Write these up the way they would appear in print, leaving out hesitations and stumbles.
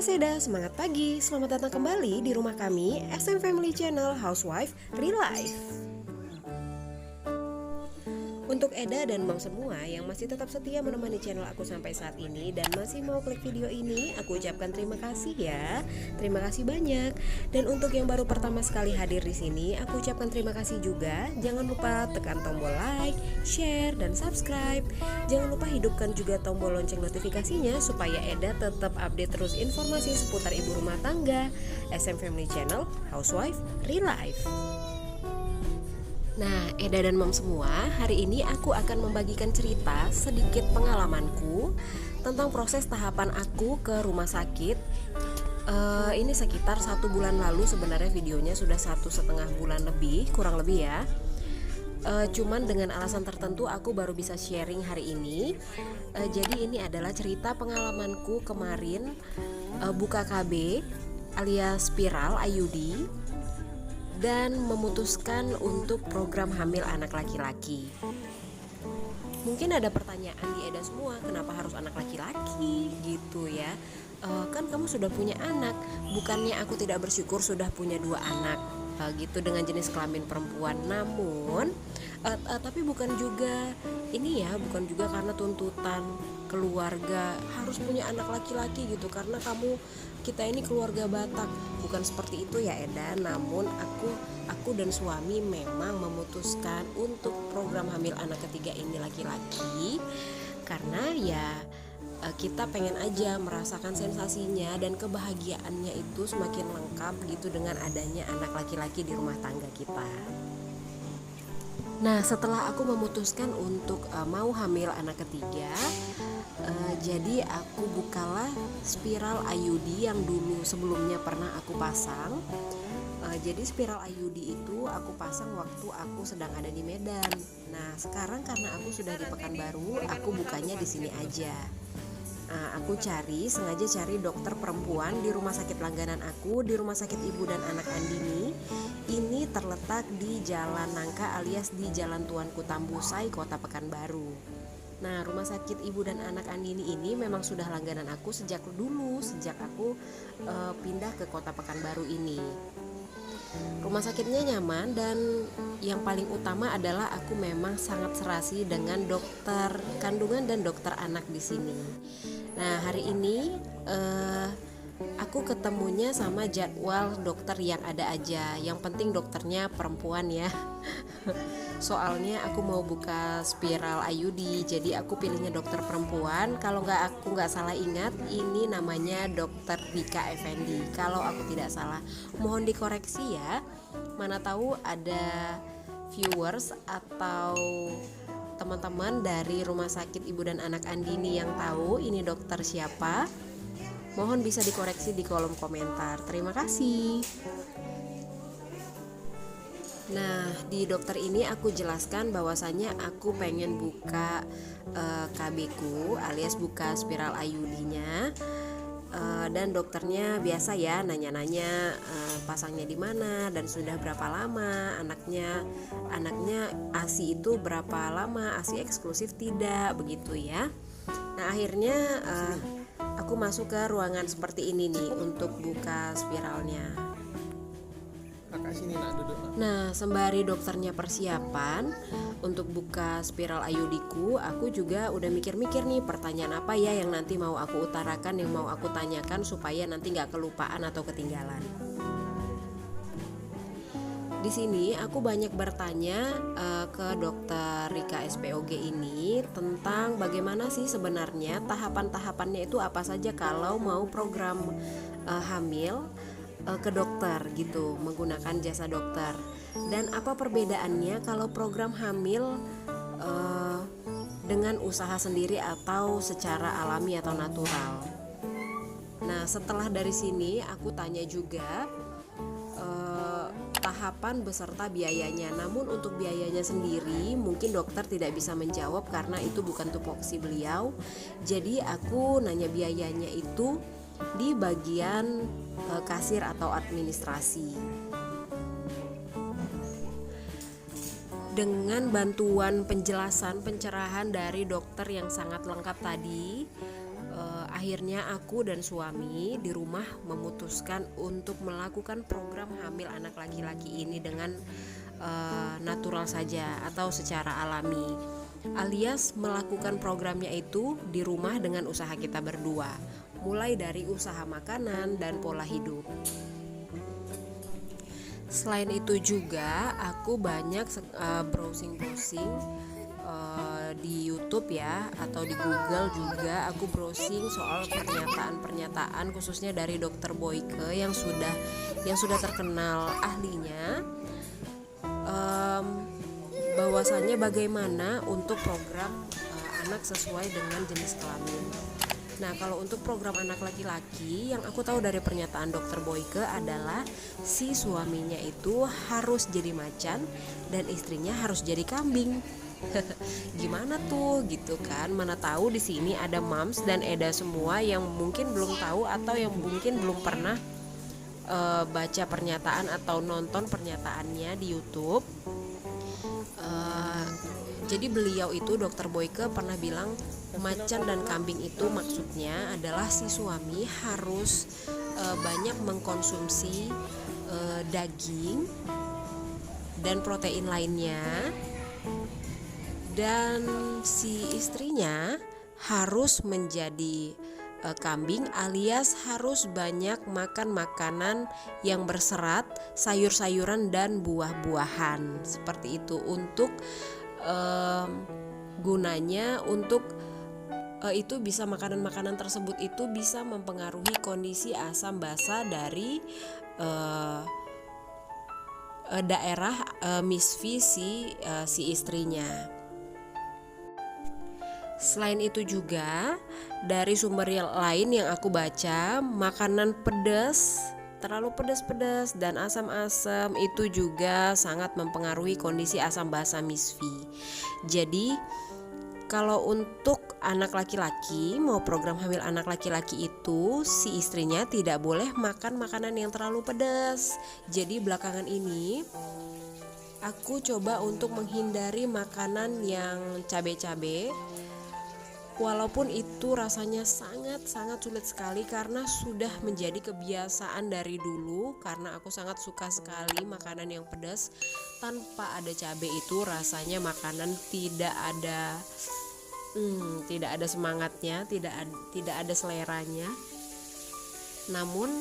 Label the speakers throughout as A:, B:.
A: Halo Seda, semangat pagi. Selamat datang kembali di rumah kami, SM Family Channel Housewife Real Life. Untuk Eda dan Mam semua yang masih tetap setia menemani channel aku sampai saat ini dan masih mau klik video ini, aku ucapkan terima kasih ya. Terima kasih banyak. Dan untuk yang baru pertama sekali hadir di sini, aku ucapkan terima kasih juga. Jangan lupa tekan tombol like, share, dan subscribe. Jangan lupa hidupkan juga tombol lonceng notifikasinya supaya Eda tetap update terus informasi seputar ibu rumah tangga, SM Family Channel Housewife Real Life. Nah, Eda dan Mom semua, hari ini aku akan membagikan cerita sedikit pengalamanku tentang proses tahapan aku ke rumah sakit. Ini sekitar 1 bulan lalu, sebenarnya videonya sudah 1,5 bulan lebih, kurang lebih ya. Cuman dengan alasan tertentu aku baru bisa sharing hari ini. Jadi ini adalah cerita pengalamanku kemarin buka KB alias spiral IUD dan memutuskan untuk program hamil anak laki-laki. Mungkin ada pertanyaan di Eda semua, kenapa harus anak laki-laki gitu ya? Kan kamu sudah punya anak, bukannya aku tidak bersyukur sudah punya 2 anak gitu dengan jenis kelamin perempuan. Namun tapi bukan juga ini ya, bukan juga karena tuntutan keluarga harus punya anak laki-laki gitu, karena kita ini keluarga Batak, bukan seperti itu ya Eda. Namun aku dan suami memang memutuskan untuk program hamil anak ketiga ini laki-laki karena ya kita pengen aja merasakan sensasinya dan kebahagiaannya itu semakin lengkap gitu dengan adanya anak laki-laki di rumah tangga kita. Nah, setelah aku memutuskan untuk mau hamil anak ketiga, jadi aku bukalah spiral IUD yang dulu sebelumnya pernah aku pasang. Jadi spiral IUD itu aku pasang waktu aku sedang ada di Medan. Nah, sekarang karena aku sudah di Pekanbaru, aku bukanya di sini aja. Aku sengaja cari dokter perempuan di rumah sakit langganan aku, di Rumah Sakit Ibu dan Anak Andini. Ini terletak di Jalan Nangka alias di Jalan Tuanku Tambusai, Kota Pekanbaru. Nah, Rumah Sakit Ibu dan Anak Andini ini memang sudah langganan aku sejak aku pindah ke Kota Pekanbaru ini. Rumah sakitnya nyaman dan yang paling utama adalah aku memang sangat serasi dengan dokter kandungan dan dokter anak di sini. Nah, hari ini aku ketemunya sama jadwal dokter yang ada aja. Yang penting dokternya perempuan ya. Soalnya aku mau buka spiral IUD, jadi aku pilihnya dokter perempuan. Kalau aku nggak salah ingat, ini namanya dokter Rika Effendi. Kalau aku tidak salah, mohon dikoreksi ya. Mana tahu ada viewers atau teman-teman dari Rumah Sakit Ibu dan Anak Andini yang tahu ini dokter siapa, mohon bisa dikoreksi di kolom komentar. Terima kasih. Nah, di dokter ini aku jelaskan bahwasannya aku pengen buka KB ku alias buka spiral IUD-nya. Dan dokternya biasa ya nanya-nanya pasangnya di mana dan sudah berapa lama, anaknya ASI itu berapa lama, ASI eksklusif tidak, begitu ya. Nah, akhirnya aku masuk ke ruangan seperti ini nih untuk buka spiralnya. Nah, sembari dokternya persiapan untuk buka spiral IUD-ku, aku juga udah mikir-mikir nih pertanyaan apa ya yang nanti mau aku utarakan, yang mau aku tanyakan supaya nanti nggak kelupaan atau ketinggalan. Di sini aku banyak bertanya ke dokter Rika SPOG ini tentang bagaimana sih sebenarnya tahapan-tahapannya itu apa saja kalau mau program hamil ke dokter gitu, menggunakan jasa dokter, dan apa perbedaannya kalau program hamil dengan usaha sendiri atau secara alami atau natural. Nah, setelah dari sini aku tanya juga tahapan beserta biayanya. Namun untuk biayanya sendiri mungkin dokter tidak bisa menjawab karena itu bukan tupoksi beliau. Jadi aku nanya biayanya itu di bagian kasir atau administrasi. Dengan bantuan penjelasan pencerahan dari dokter yang sangat lengkap tadi, Akhirnya aku dan suami di rumah memutuskan untuk melakukan program hamil anak laki-laki ini dengan natural saja atau secara alami, alias melakukan programnya itu di rumah dengan usaha kita berdua, mulai dari usaha makanan dan pola hidup. Selain itu juga aku banyak browsing-browsing di YouTube ya, atau di Google juga aku browsing soal pernyataan-pernyataan khususnya dari Dr. Boyke yang sudah terkenal ahlinya, bahwasannya bagaimana untuk program anak sesuai dengan jenis kelamin. Nah, kalau untuk program anak laki-laki yang aku tahu dari pernyataan Dr. Boyke adalah si suaminya itu harus jadi macan dan istrinya harus jadi kambing. Gimana tuh gitu kan? Mana tahu di sini ada moms dan Eda semua yang mungkin belum tahu atau yang mungkin belum pernah baca pernyataan atau nonton pernyataannya di YouTube. Jadi beliau itu Dr. Boyke pernah bilang macan dan kambing itu maksudnya adalah si suami harus banyak mengkonsumsi daging dan protein lainnya, dan si istrinya harus menjadi kambing alias harus banyak makan makanan yang berserat, sayur-sayuran dan buah-buahan. Seperti itu untuk gunanya untuk itu bisa makanan-makanan tersebut itu bisa mempengaruhi kondisi asam basa dari daerah misfi si istrinya. Selain itu juga dari sumber lain yang aku baca, makanan pedas, terlalu pedas-pedas dan asam-asam itu juga sangat mempengaruhi kondisi asam basa misfi. Jadi kalau untuk anak laki-laki, mau program hamil anak laki-laki itu si istrinya tidak boleh makan makanan yang terlalu pedas. Jadi belakangan ini aku coba untuk menghindari makanan yang cabai-cabai, walaupun itu rasanya sangat-sangat sulit sekali karena sudah menjadi kebiasaan dari dulu, karena aku sangat suka sekali makanan yang pedas. Tanpa ada cabai itu rasanya makanan tidak ada semangatnya, tidak ada seleranya. Namun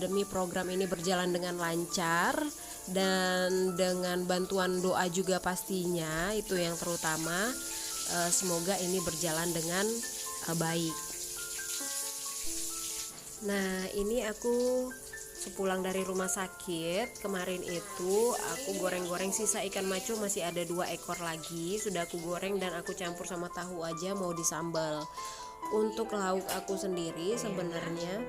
A: demi program ini berjalan dengan lancar dan dengan bantuan doa juga pastinya, itu yang terutama. Semoga ini berjalan dengan baik. Nah, ini aku sepulang dari rumah sakit kemarin itu aku goreng-goreng sisa ikan maco, masih ada 2 ekor lagi, sudah aku goreng dan aku campur sama tahu aja mau disambal. Untuk lauk aku sendiri sebenarnya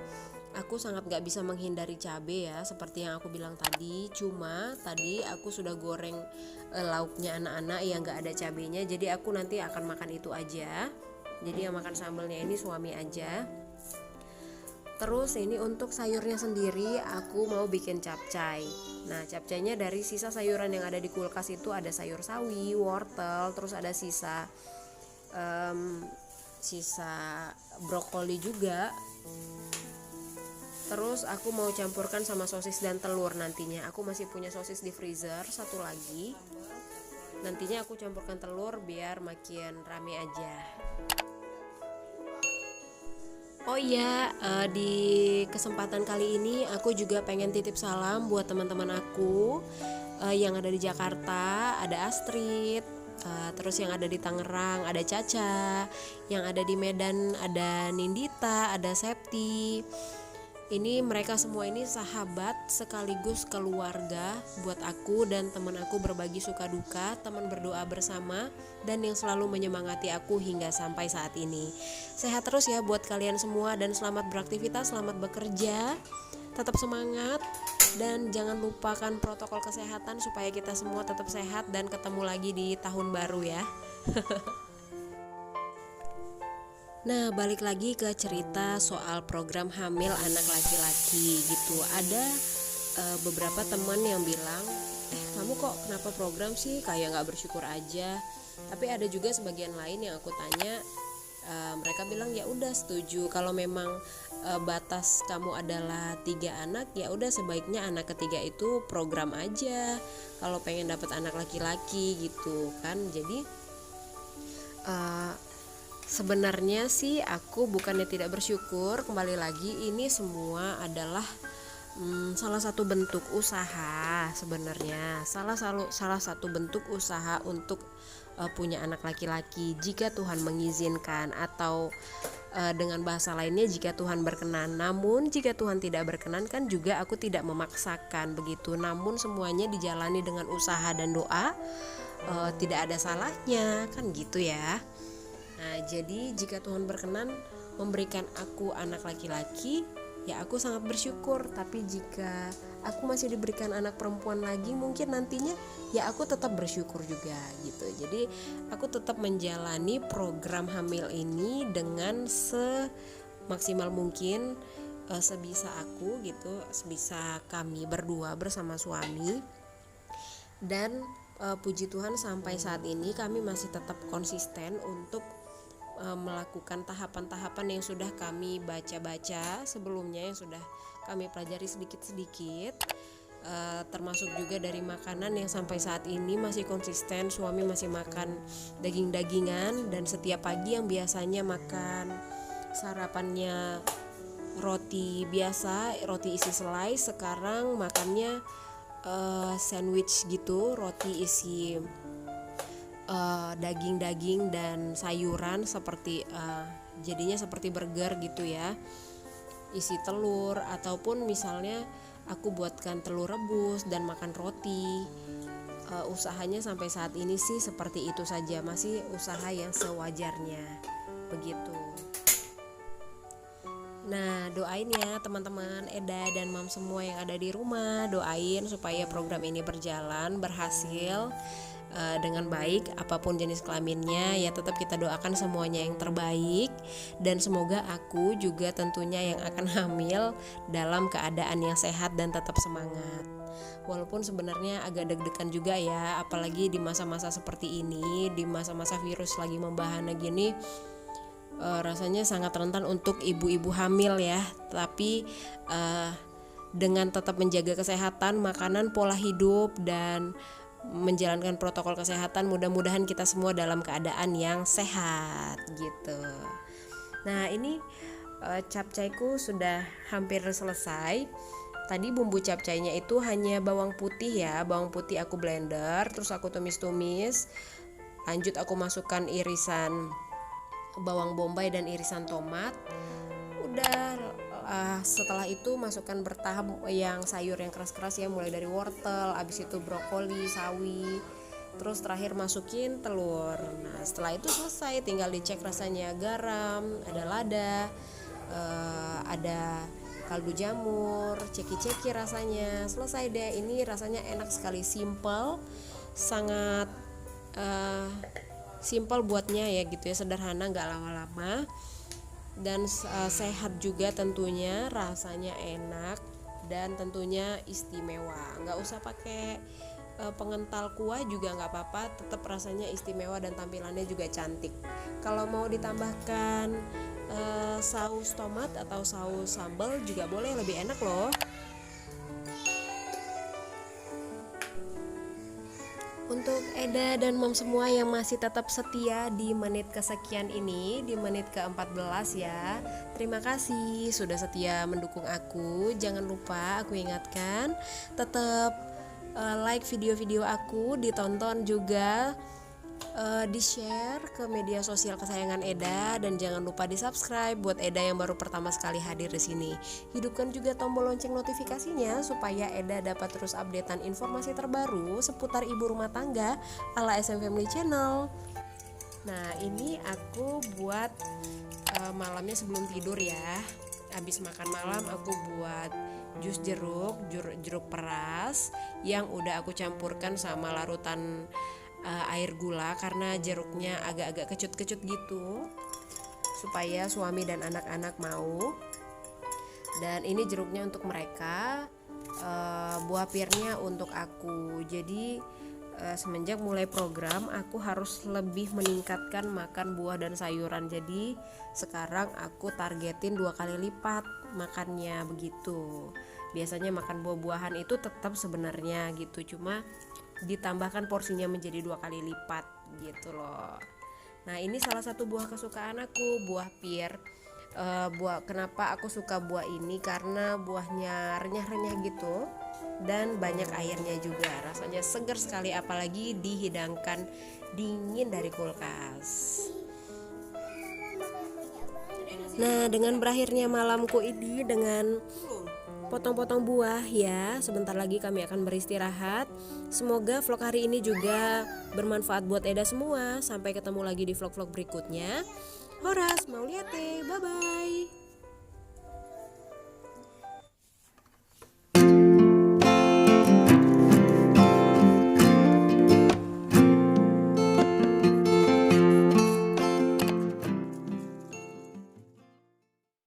A: aku sangat gak bisa menghindari cabai ya, seperti yang aku bilang tadi. Cuma tadi aku sudah goreng lauknya anak-anak yang gak ada cabainya, jadi aku nanti akan makan itu aja. Jadi yang makan sambalnya ini suami aja. Terus ini untuk sayurnya sendiri aku mau bikin capcay. Nah, capcaynya dari sisa sayuran yang ada di kulkas itu ada sayur sawi, wortel, terus ada sisa brokoli juga. Terus aku mau campurkan sama sosis dan telur nantinya. Aku masih punya sosis di freezer satu lagi. Nantinya aku campurkan telur biar makin rame aja. Oh iya, di kesempatan kali ini aku juga pengen titip salam buat teman-teman aku yang ada di Jakarta. Ada Astrid, terus yang ada di Tangerang ada Caca, yang ada di Medan ada Nindita, ada Septi. Ini mereka semua ini sahabat sekaligus keluarga buat aku dan teman aku, berbagi suka duka, teman berdoa bersama, dan yang selalu menyemangati aku hingga sampai saat ini. Sehat terus ya buat kalian semua dan selamat beraktivitas, selamat bekerja, tetap semangat dan jangan lupakan protokol kesehatan supaya kita semua tetap sehat dan ketemu lagi di tahun baru ya. Nah, balik lagi ke cerita soal program hamil anak laki-laki gitu. Ada beberapa teman yang bilang, kamu kok kenapa program sih, kayak gak bersyukur aja. Tapi ada juga sebagian lain yang aku tanya, Mereka bilang ya udah setuju, kalau memang batas kamu adalah 3 anak, ya udah sebaiknya anak ketiga itu program aja kalau pengen dapat anak laki-laki gitu kan. Jadi sebenarnya sih aku bukannya tidak bersyukur, kembali lagi ini semua adalah salah satu bentuk usaha sebenarnya, salah satu bentuk usaha untuk punya anak laki-laki jika Tuhan mengizinkan, atau dengan bahasa lainnya jika Tuhan berkenan. Namun jika Tuhan tidak berkenan kan juga aku tidak memaksakan begitu, namun semuanya dijalani dengan usaha dan doa, tidak ada salahnya kan gitu ya. Nah, jadi jika Tuhan berkenan memberikan aku anak laki-laki, ya aku sangat bersyukur. Tapi jika aku masih diberikan anak perempuan lagi, mungkin nantinya ya aku tetap bersyukur juga gitu. Jadi aku tetap menjalani program hamil ini dengan semaksimal mungkin, sebisa aku gitu, sebisa kami berdua bersama suami. Dan puji Tuhan sampai saat ini kami masih tetap konsisten untuk melakukan tahapan-tahapan yang sudah kami baca-baca sebelumnya, yang sudah kami pelajari sedikit-sedikit, termasuk juga dari makanan yang sampai saat ini masih konsisten. Suami masih makan daging-dagingan, dan setiap pagi yang biasanya makan sarapannya roti biasa, roti isi selai, sekarang makannya sandwich gitu, roti isi daging-daging dan sayuran, seperti jadinya seperti burger gitu ya, isi telur, ataupun misalnya aku buatkan telur rebus dan makan roti. Usahanya sampai saat ini sih seperti itu saja, masih usaha yang sewajarnya begitu. Nah, doain ya teman-teman Eda dan Mam semua yang ada di rumah, doain supaya program ini berjalan berhasil dengan baik. Apapun jenis kelaminnya ya tetap kita doakan semuanya yang terbaik, dan semoga aku juga tentunya yang akan hamil dalam keadaan yang sehat dan tetap semangat. Walaupun sebenarnya agak deg-degan juga ya, apalagi di masa-masa seperti ini, di masa-masa virus lagi membahana gini, rasanya sangat rentan untuk ibu-ibu hamil ya. Tapi dengan tetap menjaga kesehatan, makanan, pola hidup, dan menjalankan protokol kesehatan, mudah-mudahan kita semua dalam keadaan yang sehat gitu. Nah, ini capcayku sudah hampir selesai. Tadi bumbu capcaynya itu hanya bawang putih ya, bawang putih aku blender, terus aku tumis-tumis. Lanjut aku masukkan irisan bawang bombay dan irisan tomat. Udah, setelah itu masukkan bertahap yang sayur yang keras-keras ya, mulai dari wortel, abis itu brokoli, sawi, terus terakhir masukin telur. Nah, setelah itu selesai, tinggal dicek rasanya garam, ada lada, ada kaldu jamur, ceki-ceki rasanya. Selesai deh, ini rasanya enak sekali, simple, sangat simple buatnya ya gitu ya, sederhana, nggak lama-lama, dan sehat juga tentunya, rasanya enak dan tentunya istimewa. Nggak usah pakai pengental kuah juga nggak apa-apa, tetap rasanya istimewa dan tampilannya juga cantik. Kalau mau ditambahkan saus tomat atau saus sambal juga boleh, lebih enak loh. Untuk Eda dan Mom semua yang masih tetap setia di menit kesekian ini, di menit ke-14 ya, terima kasih sudah setia mendukung aku. Jangan lupa aku ingatkan, tetap like video-video aku, ditonton juga, di-share ke media sosial kesayangan Eda, dan jangan lupa di-subscribe buat Eda yang baru pertama sekali hadir di sini. Hidupkan juga tombol lonceng notifikasinya supaya Eda dapat terus updatean informasi terbaru seputar ibu rumah tangga ala SM Family Channel. Nah, ini aku buat malamnya sebelum tidur ya. Habis makan malam aku buat jus jeruk peras yang udah aku campurkan sama larutan air gula, karena jeruknya agak-agak kecut-kecut gitu supaya suami dan anak-anak mau. Dan ini jeruknya untuk mereka, buah pirnya untuk aku. Jadi semenjak mulai program aku harus lebih meningkatkan makan buah dan sayuran. Jadi sekarang aku targetin 2 kali lipat makannya begitu. Biasanya makan buah-buahan itu tetap sebenarnya gitu, cuma ditambahkan porsinya menjadi 2 kali lipat gitu loh. Nah, ini salah satu buah kesukaan aku, buah pir. Kenapa aku suka buah ini, karena buahnya renyah-renyah gitu dan banyak airnya juga, rasanya segar sekali apalagi dihidangkan dingin dari kulkas. Nah, dengan berakhirnya malamku ini dengan potong-potong buah ya, sebentar lagi kami akan beristirahat. Semoga vlog hari ini juga bermanfaat buat Eda semua. Sampai ketemu lagi di vlog-vlog berikutnya. Horas, Mauliate, bye-bye.